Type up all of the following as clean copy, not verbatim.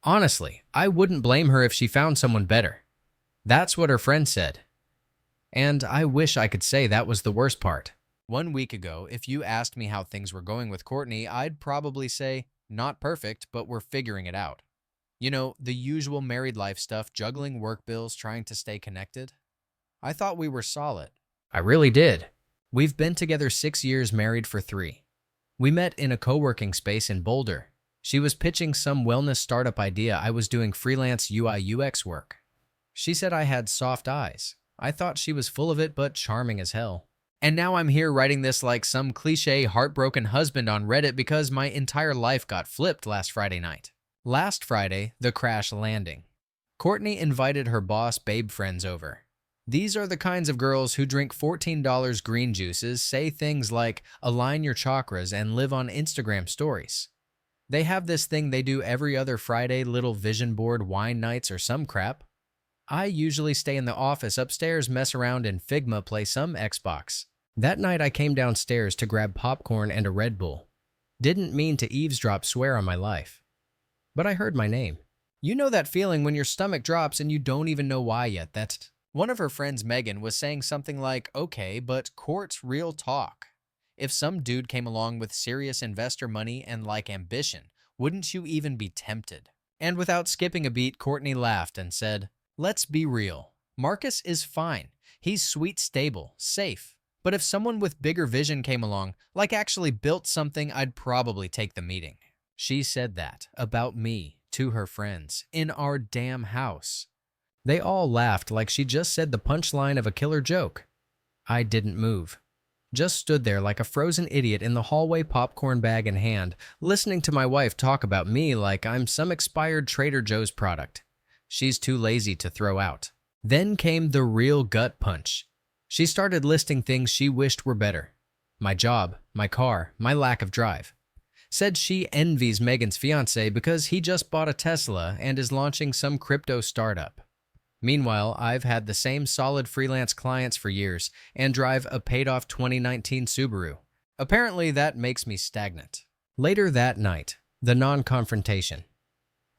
Honestly, I wouldn't blame her if she found someone better. That's what her friend said. And I wish I could say that was the worst part. 1 week ago, if you asked me how things were going with Courtney, I'd probably say, not perfect, but we're figuring it out. You know, the usual married life stuff, juggling work bills, trying to stay connected. I thought we were solid. I really did. We've been together 6 years, married for 3. We met in a co-working space in Boulder. She was pitching some wellness startup idea. I was doing freelance UI/UX work. She said I had soft eyes. I thought she was full of it, but charming as hell. And now I'm here writing this like some cliche heartbroken husband on Reddit because my entire life got flipped last Friday night. Last Friday, the crash landing. Courtney invited her boss babe friends over. These are the kinds of girls who drink $14 green juices, say things like align your chakras, and live on Instagram stories. They have this thing they do every other Friday, little vision board wine nights or some crap. I usually stay in the office upstairs, mess around in Figma, play some Xbox. That night I came downstairs to grab popcorn and a Red Bull. Didn't mean to eavesdrop, swear on my life. But I heard my name. You know that feeling when your stomach drops and you don't even know why yet. That's one of her friends, Megan, was saying something like, okay, but Court's real talk. If some dude came along with serious investor money and like ambition, wouldn't you even be tempted? And without skipping a beat, Courtney laughed and said, let's be real. Marcus is fine. He's sweet, stable, safe. But if someone with bigger vision came along, like actually built something, I'd probably take the meeting. She said that about me to her friends in our damn house. They all laughed like she just said the punchline of a killer joke. I didn't move. Just stood there like a frozen idiot in the hallway, popcorn bag in hand, listening to my wife talk about me like I'm some expired Trader Joe's product she's too lazy to throw out. Then came the real gut punch. She started listing things she wished were better. My job, my car, my lack of drive. Said she envies Megan's fiancé because he just bought a Tesla and is launching some crypto startup. Meanwhile, I've had the same solid freelance clients for years and drive a paid-off 2019 Subaru. Apparently, that makes me stagnant. Later that night, the non-confrontation.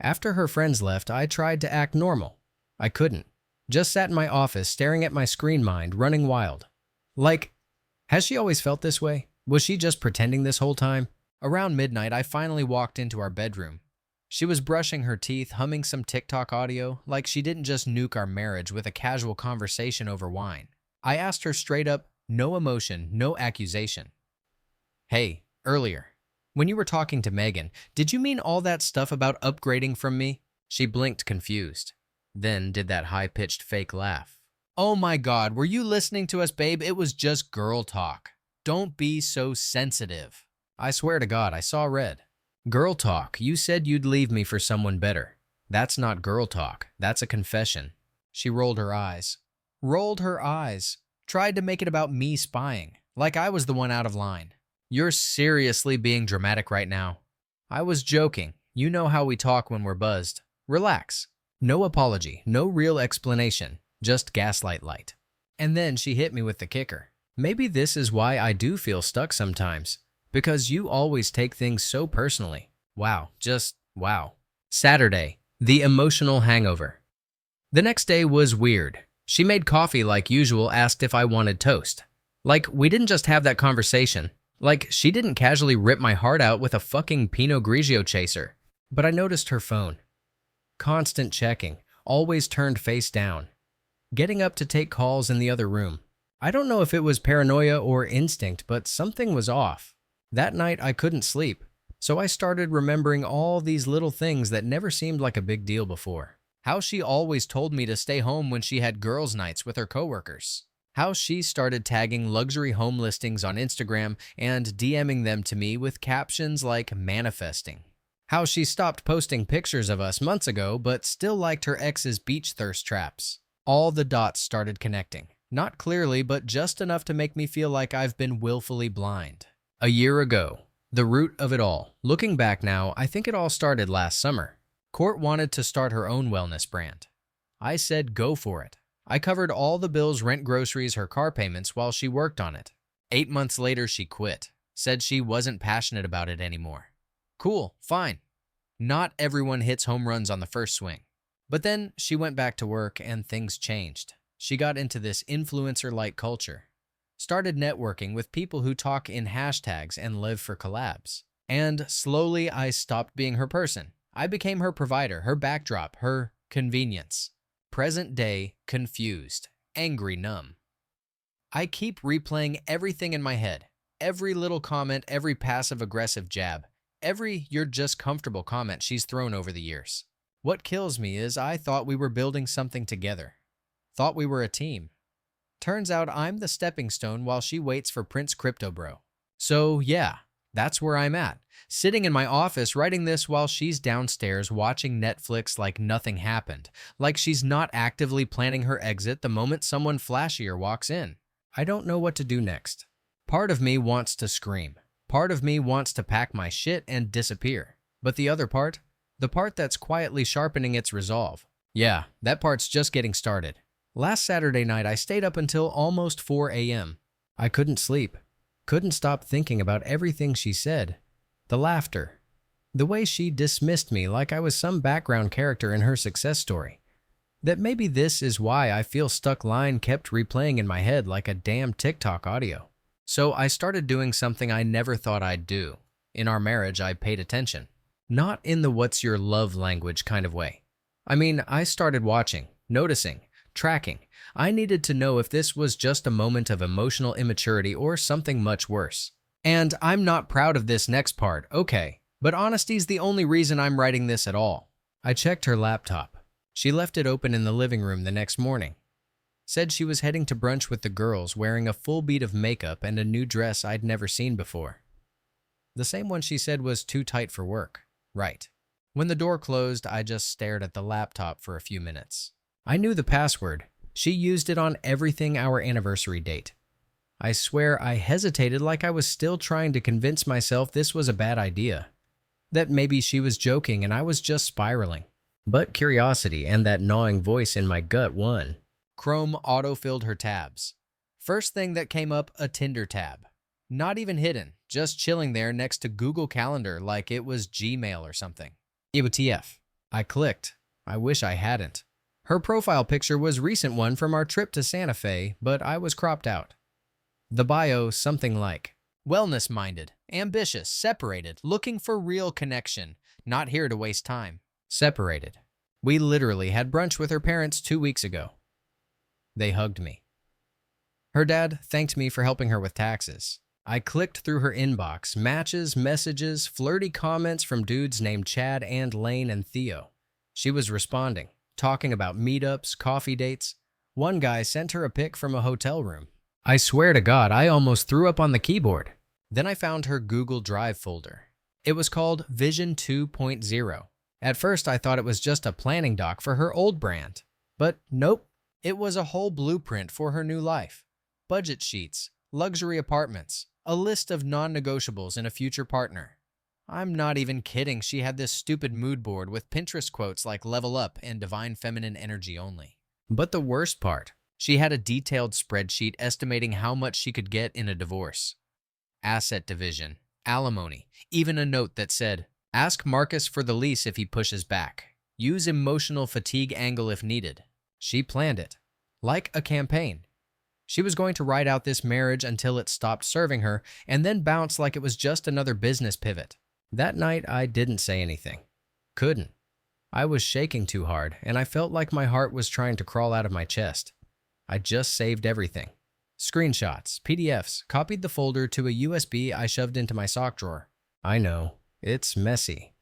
After her friends left, I tried to act normal. I couldn't. Just sat in my office staring at my screen, mind running wild. Like, has she always felt this way? Was she just pretending this whole time? Around midnight, I finally walked into our bedroom. She was brushing her teeth, humming some TikTok audio, like she didn't just nuke our marriage with a casual conversation over wine. I asked her straight up, no emotion, no accusation. Hey, earlier, when you were talking to Megan, did you mean all that stuff about upgrading from me? She blinked confused, then did that high-pitched fake laugh. Oh my God, were you listening to us, babe? It was just girl talk. Don't be so sensitive. I swear to God, I saw red. Girl talk, you said you'd leave me for someone better. That's not girl talk, that's a confession. She rolled her eyes. Tried to make it about me spying, like I was the one out of line. You're seriously being dramatic right now. I was joking. You know how we talk when we're buzzed. Relax. No apology, no real explanation, just gaslight light. And then she hit me with the kicker. Maybe this is why I do feel stuck sometimes. Because you always take things so personally. Wow, just wow. Saturday, the emotional hangover. The next day was weird. She made coffee like usual, asked if I wanted toast. Like, we didn't just have that conversation. Like, she didn't casually rip my heart out with a fucking Pinot Grigio chaser. But I noticed her phone. Constant checking, always turned face down. Getting up to take calls in the other room. I don't know if it was paranoia or instinct, but something was off. That night, I couldn't sleep, so I started remembering all these little things that never seemed like a big deal before. How she always told me to stay home when she had girls' nights with her coworkers. How she started tagging luxury home listings on Instagram and DMing them to me with captions like manifesting. How she stopped posting pictures of us months ago but still liked her ex's beach thirst traps. All the dots started connecting. Not clearly, but just enough to make me feel like I've been willfully blind. A year ago, the root of it all. Looking back now, I think it all started last summer. Court wanted to start her own wellness brand. I said go for it. I covered all the bills, rent, groceries, her car payments while she worked on it. 8 months later, she quit. Said she wasn't passionate about it anymore. Cool, fine. Not everyone hits home runs on the first swing. But then she went back to work and things changed. She got into this influencer-like culture, started networking with people who talk in hashtags and live for collabs. And slowly I stopped being her person. I became her provider, her backdrop, her convenience. Present day, confused, angry, numb. I keep replaying everything in my head. Every little comment, every passive-aggressive jab, every "you're just comfortable" comment she's thrown over the years. What kills me is I thought we were building something together. Thought we were a team. Turns out I'm the stepping stone while she waits for Prince Crypto Bro. So yeah, that's where I'm at. Sitting in my office writing this while she's downstairs watching Netflix like nothing happened. Like she's not actively planning her exit the moment someone flashier walks in. I don't know what to do next. Part of me wants to scream. Part of me wants to pack my shit and disappear. But the other part? The part that's quietly sharpening its resolve. Yeah, that part's just getting started. Last Saturday night, I stayed up until almost 4 a.m. I couldn't sleep. Couldn't stop thinking about everything she said. The laughter. The way she dismissed me like I was some background character in her success story. That maybe this is why I feel stuck line kept replaying in my head like a damn TikTok audio. So I started doing something I never thought I'd do. In our marriage, I paid attention. Not in the "what's your love language" kind of way. I mean, I started watching, noticing, tracking. I needed to know if this was just a moment of emotional immaturity or something much worse. And I'm not proud of this next part, okay, but honesty's the only reason I'm writing this at all. I checked her laptop. She left it open in the living room the next morning. Said she was heading to brunch with the girls wearing a full beat of makeup and a new dress I'd never seen before. The same one she said was too tight for work. Right. When the door closed, I just stared at the laptop for a few minutes. I knew the password. She used it on everything our anniversary date. I swear I hesitated like I was still trying to convince myself this was a bad idea. That maybe she was joking and I was just spiraling. But curiosity and that gnawing voice in my gut won. Chrome auto-filled her tabs. First thing that came up, a Tinder tab. Not even hidden, just chilling there next to Google Calendar like it was Gmail or something. WTF. I clicked. I wish I hadn't. Her profile picture was a recent one from our trip to Santa Fe, but I was cropped out. The bio, something like, wellness-minded, ambitious, separated, looking for real connection, not here to waste time. Separated. We literally had brunch with her parents 2 weeks ago. They hugged me. Her dad thanked me for helping her with taxes. I clicked through her inbox, matches, messages, flirty comments from dudes named Chad and Lane and Theo. She was responding, talking about meetups, coffee dates. One guy sent her a pic from a hotel room. I swear to God, I almost threw up on the keyboard. Then I found her Google Drive folder. It was called Vision 2.0. At first, I thought it was just a planning doc for her old brand. But nope, it was a whole blueprint for her new life. Budget sheets, luxury apartments, a list of non-negotiables and a future partner. I'm not even kidding, she had this stupid mood board with Pinterest quotes like "level up" and "divine feminine energy only." But the worst part, she had a detailed spreadsheet estimating how much she could get in a divorce. Asset division, alimony, even a note that said, "Ask Marcus for the lease if he pushes back. Use emotional fatigue angle if needed." She planned it. Like a campaign. She was going to ride out this marriage until it stopped serving her and then bounce like it was just another business pivot. That night, I didn't say anything. Couldn't. I was shaking too hard, and I felt like my heart was trying to crawl out of my chest. I just saved everything. Screenshots, PDFs, copied the folder to a USB I shoved into my sock drawer. I know, it's messy.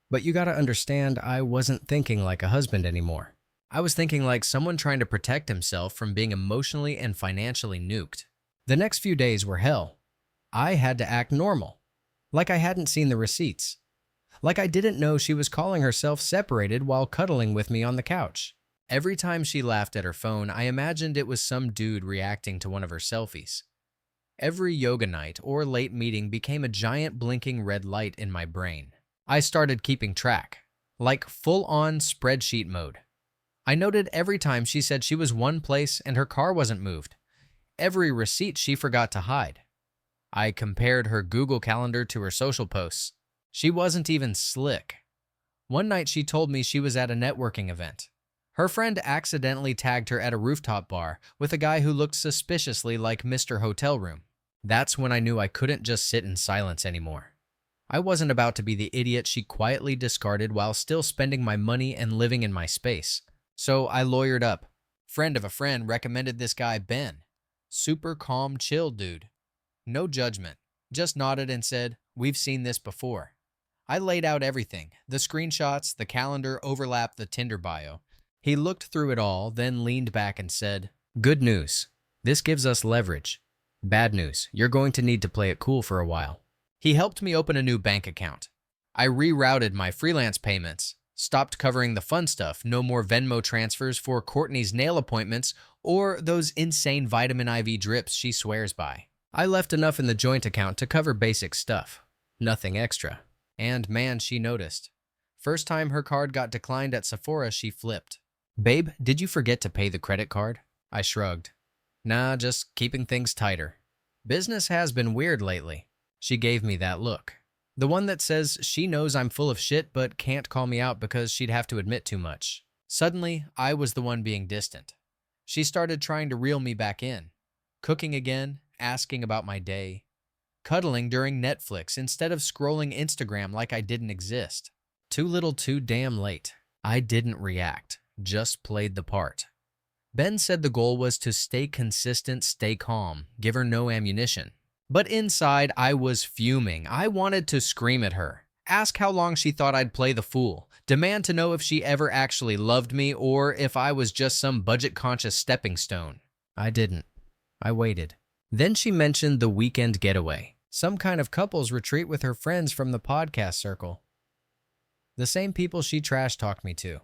But you gotta understand, I wasn't thinking like a husband anymore. I was thinking like someone trying to protect himself from being emotionally and financially nuked. The next few days were hell. I had to act normal. Like I hadn't seen the receipts. Like I didn't know she was calling herself separated while cuddling with me on the couch. Every time she laughed at her phone, I imagined it was some dude reacting to one of her selfies. Every yoga night or late meeting became a giant blinking red light in my brain. I started keeping track, like full-on spreadsheet mode. I noted every time she said she was one place and her car wasn't moved. Every receipt she forgot to hide. I compared her Google Calendar to her social posts. She wasn't even slick. One night she told me she was at a networking event. Her friend accidentally tagged her at a rooftop bar with a guy who looked suspiciously like Mr. Hotel Room. That's when I knew I couldn't just sit in silence anymore. I wasn't about to be the idiot she quietly discarded while still spending my money and living in my space. So I lawyered up. Friend of a friend recommended this guy Ben. Super calm, chill dude. No judgment. Just nodded and said, "We've seen this before." I laid out everything. The screenshots, the calendar overlap, the Tinder bio. He looked through it all, then leaned back and said, "Good news. This gives us leverage. Bad news. You're going to need to play it cool for a while." He helped me open a new bank account. I rerouted my freelance payments, stopped covering the fun stuff, no more Venmo transfers for Courtney's nail appointments or those insane vitamin IV drips she swears by. I left enough in the joint account to cover basic stuff. Nothing extra. And man, she noticed. First time her card got declined at Sephora, she flipped. "Babe, did you forget to pay the credit card?" I shrugged. "Nah, just keeping things tighter. Business has been weird lately." She gave me that look. The one that says she knows I'm full of shit but can't call me out because she'd have to admit too much. Suddenly, I was the one being distant. She started trying to reel me back in. Cooking again, asking about my day. Cuddling during Netflix instead of scrolling Instagram like I didn't exist. Too little too damn late. I didn't react, just played the part. Ben said the goal was to stay consistent, stay calm, give her no ammunition. But inside, I was fuming. I wanted to scream at her, ask how long she thought I'd play the fool, demand to know if she ever actually loved me or if I was just some budget-conscious stepping stone. I didn't. I waited. Then she mentioned the weekend getaway, some kind of couples retreat with her friends from the podcast circle. The same people she trash-talked me to.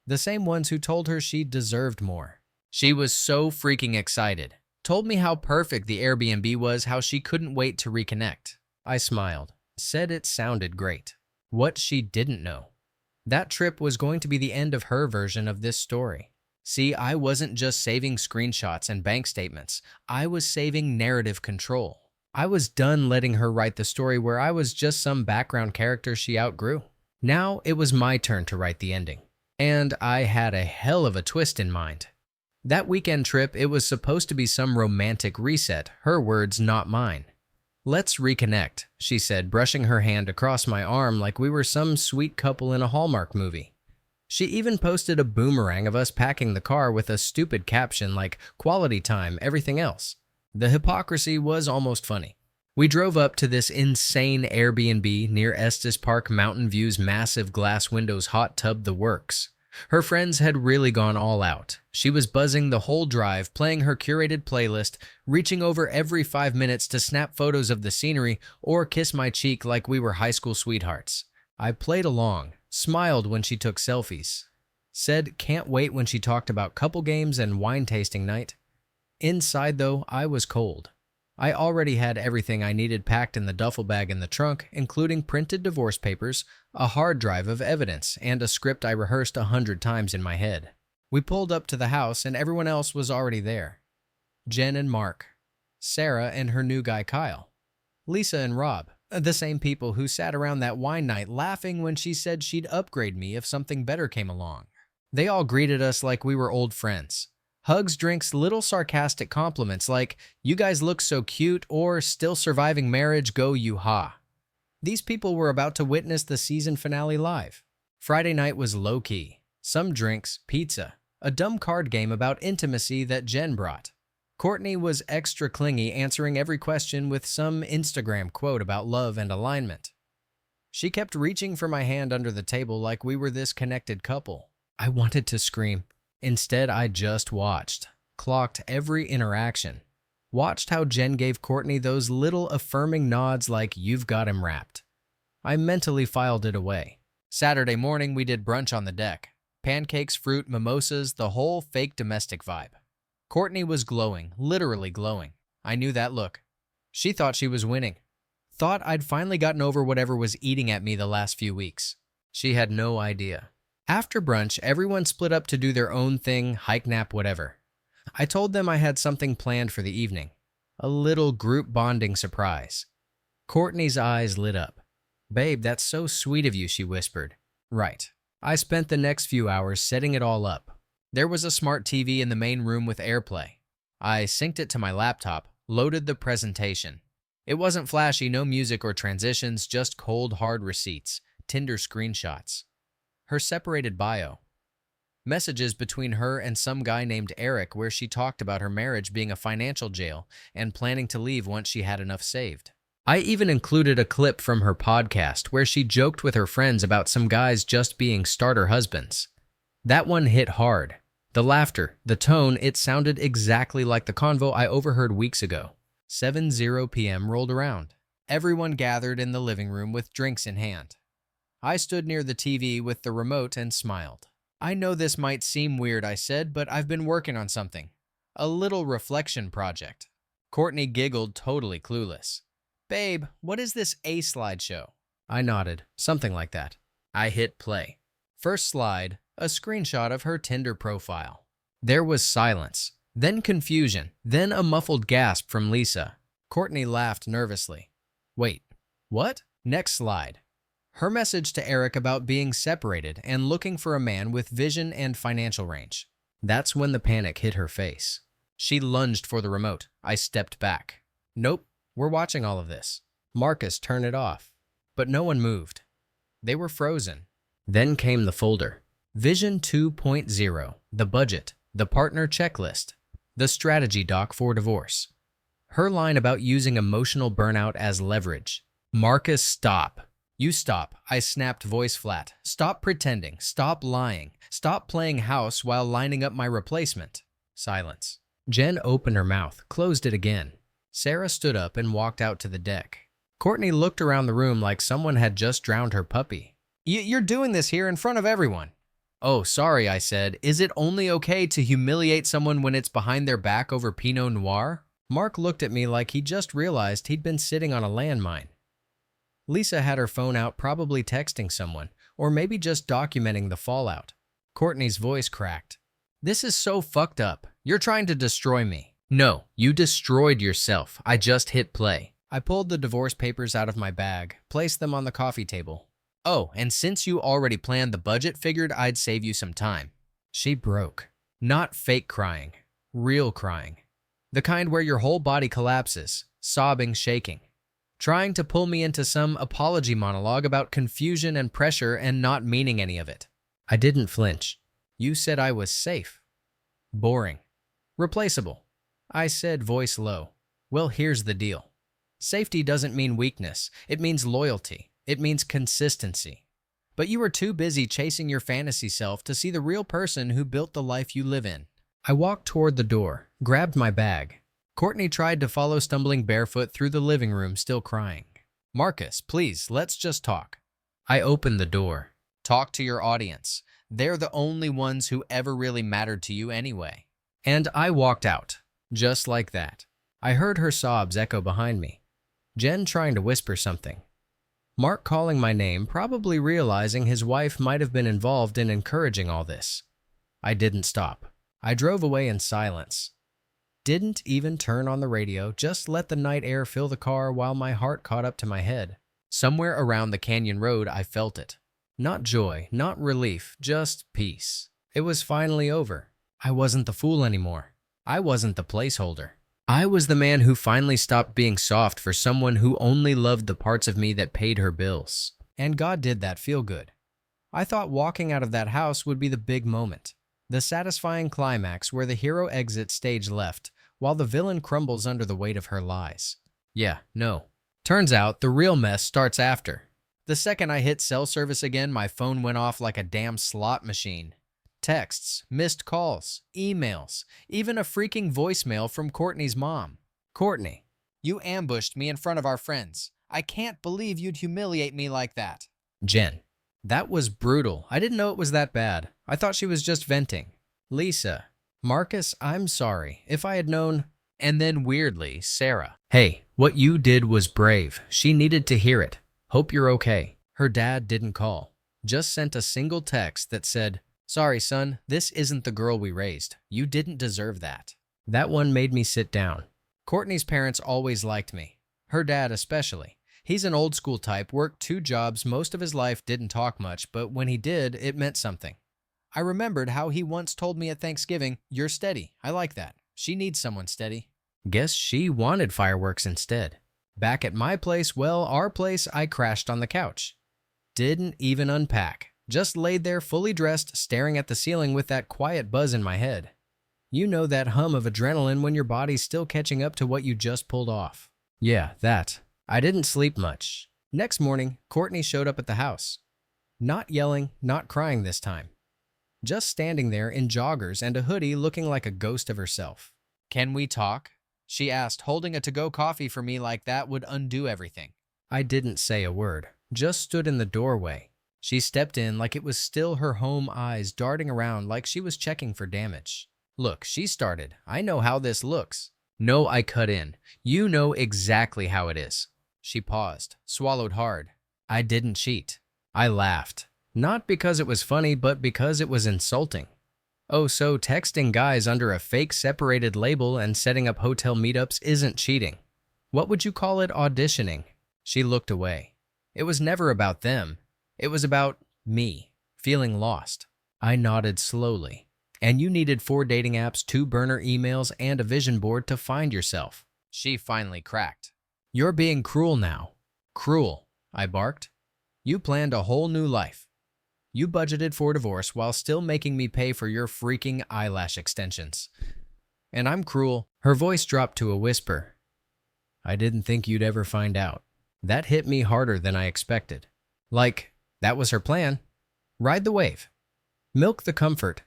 The same ones who told her she deserved more. She was so freaking excited. Told me how perfect the Airbnb was, how she couldn't wait to reconnect. I smiled, said it sounded great. What she didn't know. That trip was going to be the end of her version of this story. See, I wasn't just saving screenshots and bank statements. I was saving narrative control. I was done letting her write the story where I was just some background character she outgrew. Now it was my turn to write the ending. And I had a hell of a twist in mind. That weekend trip, it was supposed to be some romantic reset, her words, not mine. "Let's reconnect," she said, brushing her hand across my arm like we were some sweet couple in a Hallmark movie. She even posted a boomerang of us packing the car with a stupid caption like "quality time, everything else." The hypocrisy was almost funny. We drove up to this insane Airbnb near Estes Park, Mountain View's massive glass windows, hot tub, the works. Her friends had really gone all out. She was buzzing the whole drive, playing her curated playlist, reaching over every 5 minutes to snap photos of the scenery or kiss my cheek like we were high school sweethearts. I played along, smiled when she took selfies, said can't wait when she talked about couple games and wine tasting night. Inside, though, I was cold. I already had everything I needed packed in the duffel bag in the trunk, including printed divorce papers, a hard drive of evidence, and a script I rehearsed 100 times in my head. We pulled up to the house and everyone else was already there. Jen and Mark, Sarah and her new guy Kyle, Lisa and Rob, the same people who sat around that wine night laughing when she said she'd upgrade me if something better came along. They all greeted us like we were old friends. Hugs, drinks, little sarcastic compliments like, "You guys look so cute," or "Still surviving marriage, go you ha." These people were about to witness the season finale live. Friday night was low-key. Some drinks, pizza, a dumb card game about intimacy that Jen brought. Courtney was extra clingy, answering every question with some Instagram quote about love and alignment. She kept reaching for my hand under the table like we were this connected couple. I wanted to scream. Instead, I just watched, clocked every interaction, watched how Jen gave Courtney those little affirming nods like "you've got him wrapped." I mentally filed it away. Saturday morning, we did brunch on the deck. Pancakes, fruit, mimosas, the whole fake domestic vibe. Courtney was glowing, literally glowing. I knew that look. She thought she was winning. Thought I'd finally gotten over whatever was eating at me the last few weeks. She had no idea. After brunch, everyone split up to do their own thing, hike, nap, whatever. I told them I had something planned for the evening. A little group bonding surprise. Courtney's eyes lit up. "Babe, that's so sweet of you," she whispered. Right. I spent the next few hours setting it all up. There was a smart TV in the main room with AirPlay. I synced it to my laptop, loaded the presentation. It wasn't flashy, no music or transitions, just cold, hard receipts, Tinder screenshots. Her separated bio. Messages between her and some guy named Eric where she talked about her marriage being a financial jail and planning to leave once she had enough saved. I even included a clip from her podcast where she joked with her friends about some guys just being starter husbands. That one hit hard. The laughter, the tone, it sounded exactly like the convo I overheard weeks ago. 7:00 p.m. rolled around. Everyone gathered in the living room with drinks in hand. I stood near the TV with the remote and smiled. I know this might seem weird, I said, but I've been working on something. A little reflection project. Courtney giggled, totally clueless. Babe, what is this A slideshow? I nodded, something like that. I hit play. First slide, a screenshot of her Tinder profile. There was silence, then confusion, then a muffled gasp from Lisa. Courtney laughed nervously. Wait, what? Next slide. Her message to Eric about being separated and looking for a man with vision and financial range. That's when the panic hit her face. She lunged for the remote. I stepped back. Nope, we're watching all of this. Marcus, turn it off. But no one moved. They were frozen. Then came the folder. Vision 2.0, the budget, the partner checklist, the strategy doc for divorce. Her line about using emotional burnout as leverage. Marcus, stop. You stop, I snapped, voice flat. Stop pretending, stop lying, stop playing house while lining up my replacement. Silence. Jen opened her mouth, closed it again. Sarah stood up and walked out to the deck. Courtney looked around the room like someone had just drowned her puppy. You're doing this here in front of everyone. Oh, sorry, I said. Is it only okay to humiliate someone when it's behind their back over Pinot Noir? Mark looked at me like he just realized he'd been sitting on a landmine. Lisa had her phone out, probably texting someone, or maybe just documenting the fallout. Courtney's voice cracked. This is so fucked up. You're trying to destroy me. No, you destroyed yourself. I just hit play. I pulled the divorce papers out of my bag, placed them on the coffee table. Oh, and since you already planned the budget, figured I'd save you some time. She broke. Not fake crying. Real crying. The kind where your whole body collapses, sobbing, shaking. Trying to pull me into some apology monologue about confusion and pressure and not meaning any of it. I didn't flinch. You said I was safe. Boring. Replaceable. I said, voice low. Well, here's the deal. Safety doesn't mean weakness. It means loyalty. It means consistency. But you were too busy chasing your fantasy self to see the real person who built the life you live in. I walked toward the door, grabbed my bag. Courtney tried to follow, stumbling barefoot through the living room, still crying. Marcus, please, let's just talk. I opened the door. Talk to your audience. They're the only ones who ever really mattered to you anyway. And I walked out, just like that. I heard her sobs echo behind me. Jen trying to whisper something. Mark calling my name, probably realizing his wife might have been involved in encouraging all this. I didn't stop. I drove away in silence. Didn't even turn on the radio, just let the night air fill the car while my heart caught up to my head. Somewhere around the canyon road, I felt it. Not joy, not relief, just peace. It was finally over. I wasn't the fool anymore. I wasn't the placeholder. I was the man who finally stopped being soft for someone who only loved the parts of me that paid her bills. And God did that feel good. I thought walking out of that house would be the big moment. The satisfying climax where the hero exits stage left, while the villain crumbles under the weight of her lies. Yeah, no. Turns out the real mess starts after. The second I hit cell service again, my phone went off like a damn slot machine. Texts, missed calls, emails, even a freaking voicemail from Courtney's mom. Courtney, you ambushed me in front of our friends. I can't believe you'd humiliate me like that. Jen, that was brutal. I didn't know it was that bad. I thought she was just venting. Lisa, Marcus, I'm sorry. If I had known... And then weirdly, Sarah. Hey, what you did was brave. She needed to hear it. Hope you're okay. Her dad didn't call. Just sent a single text that said, sorry, son, this isn't the girl we raised. You didn't deserve that. That one made me sit down. Courtney's parents always liked me. Her dad especially. He's an old school type, worked 2 jobs most of his life, didn't talk much, but when he did, it meant something. I remembered how he once told me at Thanksgiving, "You're steady. I like that. She needs someone steady." Guess she wanted fireworks instead. Back at my place, well, our place, I crashed on the couch. Didn't even unpack. Just laid there fully dressed, staring at the ceiling with that quiet buzz in my head. You know that hum of adrenaline when your body's still catching up to what you just pulled off. Yeah, that. I didn't sleep much. Next morning, Courtney showed up at the house. Not yelling, not crying this time. Just standing there in joggers and a hoodie looking like a ghost of herself. "Can we talk?" she asked, holding a to-go coffee for me like that would undo everything. I didn't say a word, just stood in the doorway. She stepped in like it was still her home, eyes darting around like she was checking for damage. "Look," she started. "I know how this looks." "No," I cut in. "You know exactly how it is." She paused, swallowed hard. "I didn't cheat." I laughed. Not because it was funny, but because it was insulting. Oh, so texting guys under a fake separated label and setting up hotel meetups isn't cheating. What would you call it? Auditioning. She looked away. It was never about them. It was about me, feeling lost. I nodded slowly. "And you needed 4 dating apps, 2 burner emails, and a vision board to find yourself." She finally cracked. "You're being cruel now." "Cruel," I barked. "You planned a whole new life. You budgeted for divorce while still making me pay for your freaking eyelash extensions. And I'm cruel." Her voice dropped to a whisper. "I didn't think you'd ever find out." That hit me harder than I expected. Like, that was her plan. Ride the wave. Milk the comfort.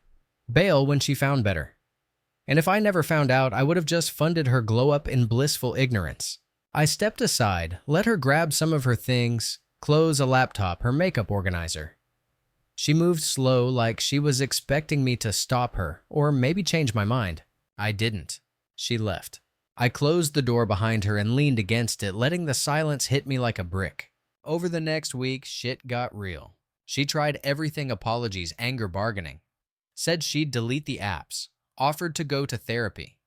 Bail when she found better. And if I never found out, I would have just funded her glow up in blissful ignorance. I stepped aside, let her grab some of her things, clothes, a laptop, her makeup organizer. She moved slow, like she was expecting me to stop her, or maybe change my mind. I didn't. She left. I closed the door behind her and leaned against it, letting the silence hit me like a brick. Over the next week, shit got real. She tried everything: apologies, anger, bargaining. Said she'd delete the apps. Offered to go to therapy.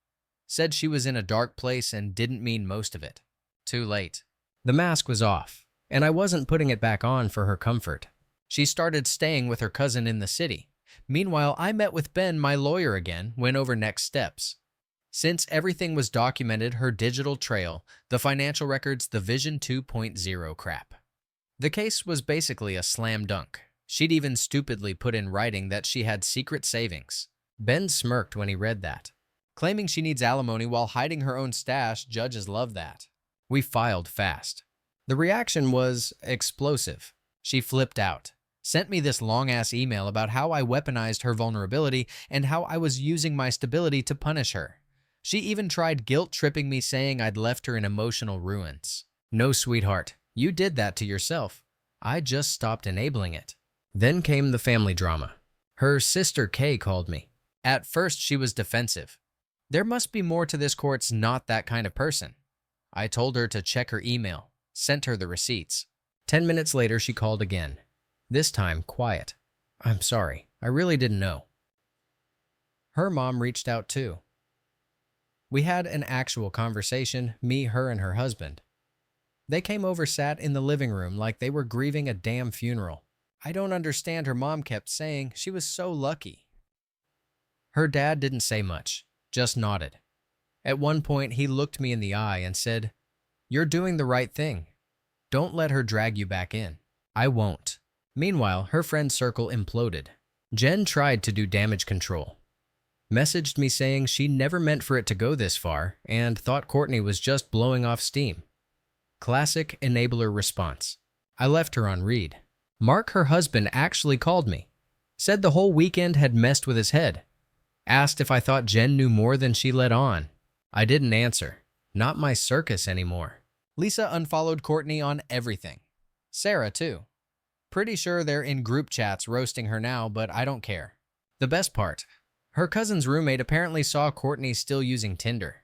Said she was in a dark place and didn't mean most of it. Too late. The mask was off, and I wasn't putting it back on for her comfort. She started staying with her cousin in the city. Meanwhile, I met with Ben, my lawyer, again, went over next steps. Since everything was documented, her digital trail, the financial records, the Vision 2.0 crap. The case was basically a slam dunk. She'd even stupidly put in writing that she had secret savings. Ben smirked when he read that. Claiming she needs alimony while hiding her own stash, judges love that. We filed fast. The reaction was explosive. She flipped out. Sent me this long-ass email about how I weaponized her vulnerability and how I was using my stability to punish her. She even tried guilt-tripping me, saying I'd left her in emotional ruins. No, sweetheart, you did that to yourself. I just stopped enabling it. Then came the family drama. Her sister Kay called me. At first, she was defensive. There must be more to this. Court's not that kind of person. I told her to check her email, sent her the receipts. 10 minutes later, she called again. This time, quiet. "I'm sorry. I really didn't know." Her mom reached out too. We had an actual conversation, me, her, and her husband. They came over, sat in the living room like they were grieving a damn funeral. I don't understand, her mom kept saying. She was so lucky. Her dad didn't say much, just nodded. At one point, he looked me in the eye and said, "You're doing the right thing. Don't let her drag you back in." I won't. Meanwhile, her friend circle imploded. Jen tried to do damage control. Messaged me saying she never meant for it to go this far and thought Courtney was just blowing off steam. Classic enabler response. I left her on read. Mark, her husband, actually called me. Said the whole weekend had messed with his head. Asked if I thought Jen knew more than she let on. I didn't answer. Not my circus anymore. Lisa unfollowed Courtney on everything. Sarah, too. Pretty sure they're in group chats roasting her now, but I don't care. The best part, her cousin's roommate apparently saw Courtney still using Tinder.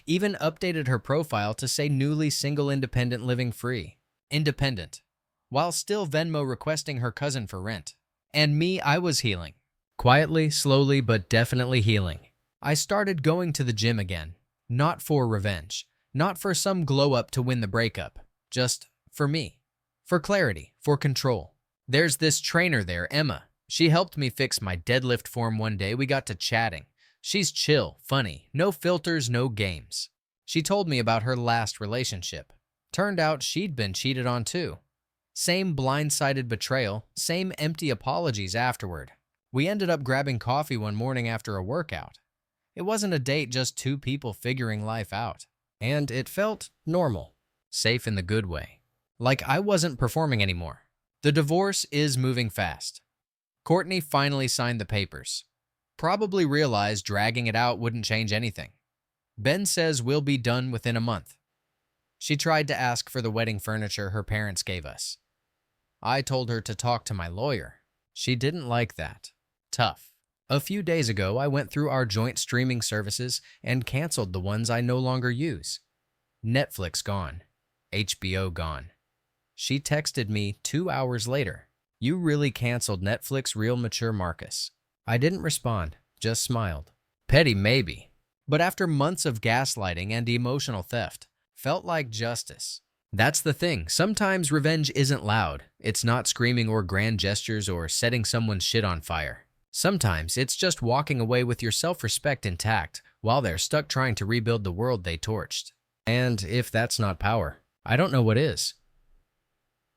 Even updated her profile to say newly single, independent, living free. Independent. While still Venmo requesting her cousin for rent. And me, I was healing. Quietly, slowly, but definitely healing. I started going to the gym again. Not for revenge. Not for some glow up to win the breakup. Just For me. For clarity. For control. There's this trainer there, Emma. She helped me fix my deadlift form one day. We got to chatting. She's chill, funny, no filters, no games. She told me about her last relationship. Turned out she'd been cheated on too. Same blindsided betrayal, same empty apologies afterward. We ended up grabbing coffee one morning after a workout. It wasn't a date, just two people figuring life out. And it felt normal, safe in the good way. Like I wasn't performing anymore. The divorce is moving fast. Courtney finally signed the papers. Probably realized dragging it out wouldn't change anything. Ben says we'll be done within a month. She tried to ask for the wedding furniture her parents gave us. I told her to talk to my lawyer. She didn't like that. Tough. A few days ago, I went through our joint streaming services and canceled the ones I no longer use. Netflix gone. HBO gone. She texted me 2 hours later. You really canceled Netflix, real mature Marcus. I didn't respond, just smiled. Petty maybe. But after months of gaslighting and emotional theft, felt like justice. That's the thing. Sometimes revenge isn't loud. It's not screaming or grand gestures or setting someone's shit on fire. Sometimes it's just walking away with your self-respect intact while they're stuck trying to rebuild the world they torched. And if that's not power, I don't know what is.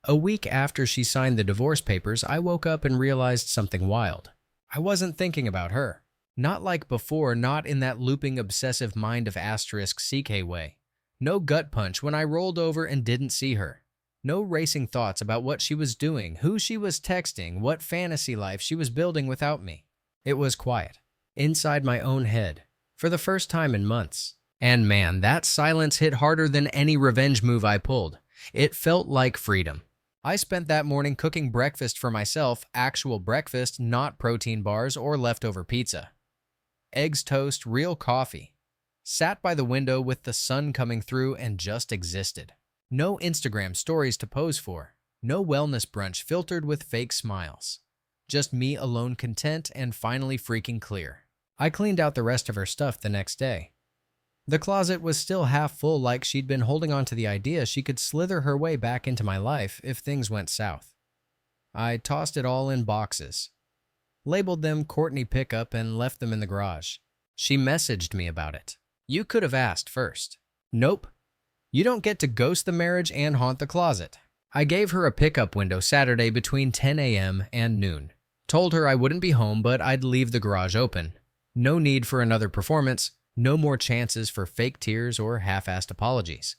A week after she signed the divorce papers, I woke up and realized something wild. I wasn't thinking about her. Not like before, not in that looping obsessive mind of *CK way. No gut punch when I rolled over and didn't see her. No racing thoughts about what she was doing, who she was texting, what fantasy life she was building without me. It was quiet, inside my own head, for the first time in months. And man, that silence hit harder than any revenge move I pulled. It felt like freedom. I spent that morning cooking breakfast for myself, actual breakfast, not protein bars or leftover pizza. Eggs, toast, real coffee. Sat by the window with the sun coming through and just existed. No Instagram stories to pose for. No wellness brunch filtered with fake smiles. Just me alone, content and finally freaking clear. I cleaned out the rest of her stuff the next day. The closet was still half full, like she'd been holding on to the idea she could slither her way back into my life if things went south. I tossed it all in boxes. Labeled them Courtney Pickup and left them in the garage. She messaged me about it. You could have asked first. Nope. You don't get to ghost the marriage and haunt the closet. I gave her a pickup window Saturday between 10 a.m. and noon. Told her I wouldn't be home, but I'd leave the garage open. No need for another performance. No more chances for fake tears or half-assed apologies.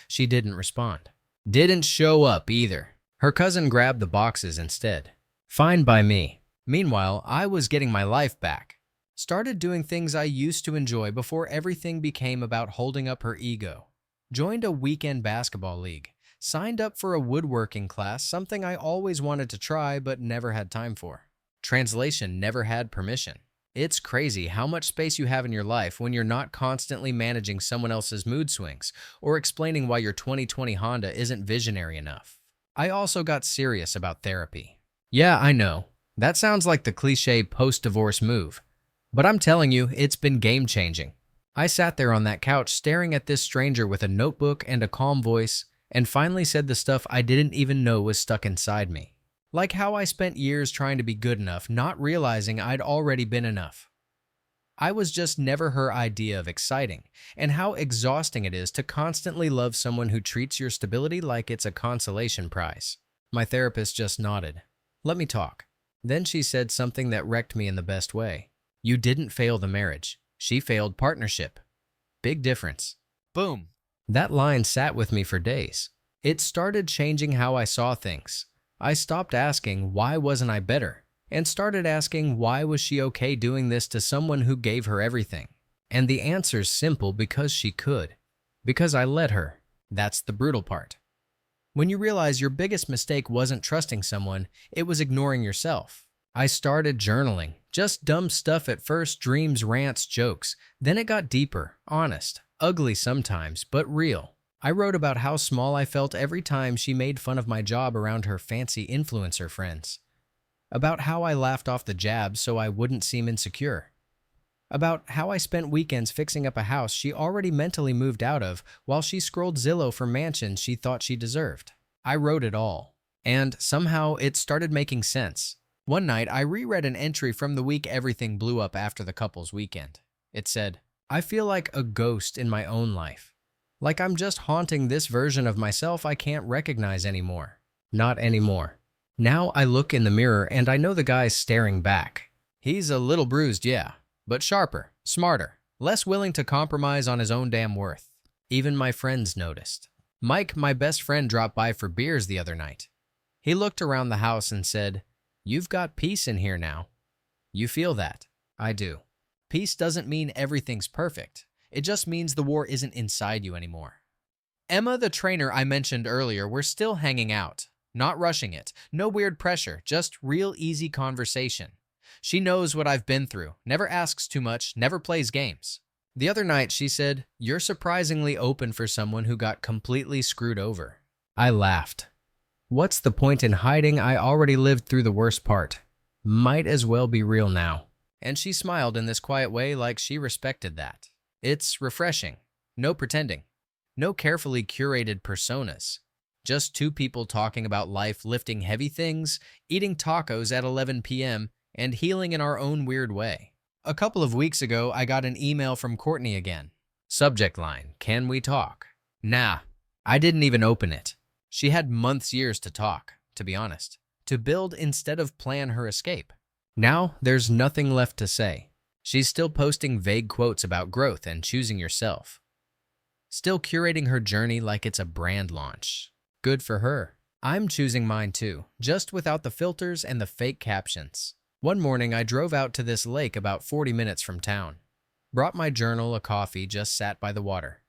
She didn't respond. Didn't show up either. Her cousin grabbed the boxes instead. Fine by me. Meanwhile, I was getting my life back. Started doing things I used to enjoy before everything became about holding up her ego. Joined a weekend basketball league. Signed up for a woodworking class, something I always wanted to try but never had time for. Translation, never had permission. It's crazy how much space you have in your life when you're not constantly managing someone else's mood swings or explaining why your 2020 Honda isn't visionary enough. I also got serious about therapy. Yeah, I know. That sounds like the cliche post-divorce move. But I'm telling you, it's been game-changing. I sat there on that couch staring at this stranger with a notebook and a calm voice and finally said the stuff I didn't even know was stuck inside me. Like how I spent years trying to be good enough, not realizing I'd already been enough. I was just never her idea of exciting, and how exhausting it is to constantly love someone who treats your stability like it's a consolation prize. My therapist just nodded. Let me talk. Then she said something that wrecked me in the best way. You didn't fail the marriage. She failed partnership. Big difference. Boom. That line sat with me for days. It started changing how I saw things. I stopped asking, why wasn't I better? And started asking, why was she okay doing this to someone who gave her everything? And the answer's simple: because she could. Because I let her. That's the brutal part. When you realize your biggest mistake wasn't trusting someone, it was ignoring yourself. I started journaling. Just dumb stuff at first, dreams, rants, jokes. Then it got deeper, honest, ugly sometimes, but real. I wrote about how small I felt every time she made fun of my job around her fancy influencer friends. About how I laughed off the jabs so I wouldn't seem insecure. About how I spent weekends fixing up a house she already mentally moved out of while she scrolled Zillow for mansions she thought she deserved. I wrote it all, and somehow it started making sense. One night, I reread an entry from the week everything blew up after the couple's weekend. It said, "I feel like a ghost in my own life. Like I'm just haunting this version of myself I can't recognize anymore. Not anymore." Now I look in the mirror and I know the guy's staring back. He's a little bruised, yeah, but sharper, smarter, less willing to compromise on his own damn worth. Even my friends noticed. Mike, my best friend, dropped by for beers the other night. He looked around the house and said, "You've got peace in here now." You feel that? I do. Peace doesn't mean everything's perfect. It just means the war isn't inside you anymore. Emma, the trainer I mentioned earlier, we're still hanging out. Not rushing it. No weird pressure. Just real easy conversation. She knows what I've been through. Never asks too much. Never plays games. The other night, she said, "You're surprisingly open for someone who got completely screwed over." I laughed. What's the point in hiding? I already lived through the worst part. Might as well be real now. And she smiled in this quiet way like she respected that. It's refreshing. No pretending. No carefully curated personas. Just two people talking about life, lifting heavy things, eating tacos at 11 p.m., and healing in our own weird way. A couple of weeks ago, I got an email from Courtney again. Subject line, "Can we talk?" Nah, I didn't even open it. She had months, years to talk, to be honest. To build instead of plan her escape. Now, there's nothing left to say. She's still posting vague quotes about growth and choosing yourself. Still curating her journey like it's a brand launch. Good for her. I'm choosing mine too, just without the filters and the fake captions. One morning, I drove out to this lake about 40 minutes from town. Brought my journal, a coffee, just sat by the water.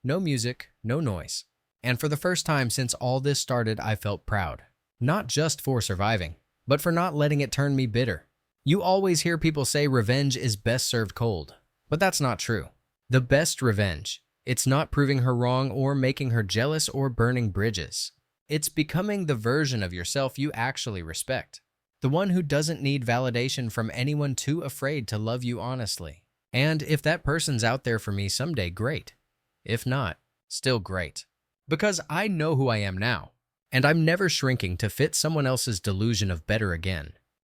No music, no noise. And for the first time since all this started, I felt proud. Not just for surviving, but for not letting it turn me bitter. You always hear people say revenge is best served cold, but that's not true. The best revenge, it's not proving her wrong or making her jealous or burning bridges. It's becoming the version of yourself you actually respect. The one who doesn't need validation from anyone too afraid to love you honestly. And if that person's out there for me someday, great. If not, still great. Because I know who I am now, and I'm never shrinking to fit someone else's delusion of better again.